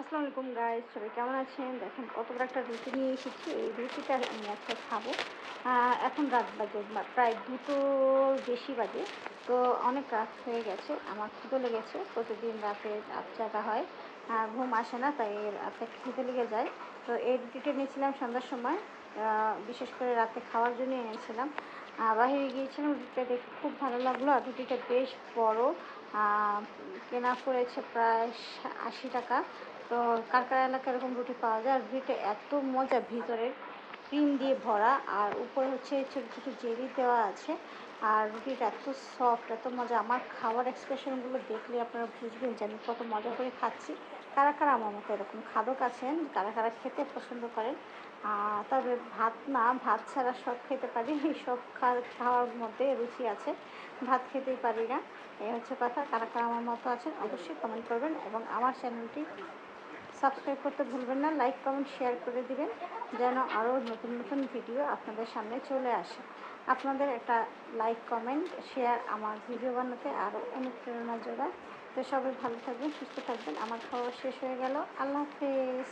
আসসালামু আলাইকুম গাইস, সবাই কেমন আছেন? দেখেন কত বড় একটা রুটি নিয়ে এসেছি। এই রুটিটা আমি আজকে খাবো। এখন রাত বাজে প্রায় 2টো বেশি বাজে। তো অনেক রাত হয়ে গেছে, আমার খিদে লেগেছে। প্রতিদিন রাতে রাত জাগা হয়, ঘুম আসে না, তাই রাতে খিদে লেগে যায়। তো এই রুটিটা নিয়েছিলাম সন্ধ্যার সময়, বিশেষ করে রাতে খাওয়ার জন্য এনেছিলাম। বাহিরে গিয়েছিলাম, রুটিটা দেখে খুব ভালো লাগলো। আর রুটিটা বেশ বড়, কেনা পড়েছে প্রায় 80 টাকা। তো কার কার এলাকায় এরকম রুটি পাওয়া যায়। আর রুটিটা এত মজা, ভিতরে ক্রিম দিয়ে ভরা, আর উপরে হচ্ছে ছোটো ছোটো জেলি দেওয়া আছে। আর রুটিটা এত সফট, এত মজা। আমার খাওয়ার এক্সপ্রেশনগুলো দেখলে আপনারা বুঝবেন যে আমি কত মজা করে খাচ্ছি। কারা কারা আমার মতো এরকম খাদক আছেন, কারা কারা খেতে পছন্দ করেন। তবে ভাত না, ভাত ছাড়া সব খেতে পারি, এই সব খাওয়ার মধ্যে রুচি আছে। ভাত খেতেই পারি না, এই হচ্ছে কথা। কারা কারা আমার মতো আছেন অবশ্যই কমেন্ট করবেন, এবং আমার চ্যানেলটি সাবস্ক্রাইব করতে ভুলবেন না। লাইক কমেন্ট শেয়ার করে দিবেন, যেন আরও নতুন নতুন ভিডিও আপনাদের সামনে চলে আসে। আপনাদের একটা লাইক কমেন্ট শেয়ার আমার ভিডিও বানাতে আরও অনুপ্রেরণা যোগায়। তো সবাই ভালো থাকবেন, সুস্থ থাকবেন। আমার খাওয়া শেষ হয়ে গেল। আল্লাহ হাফেজ।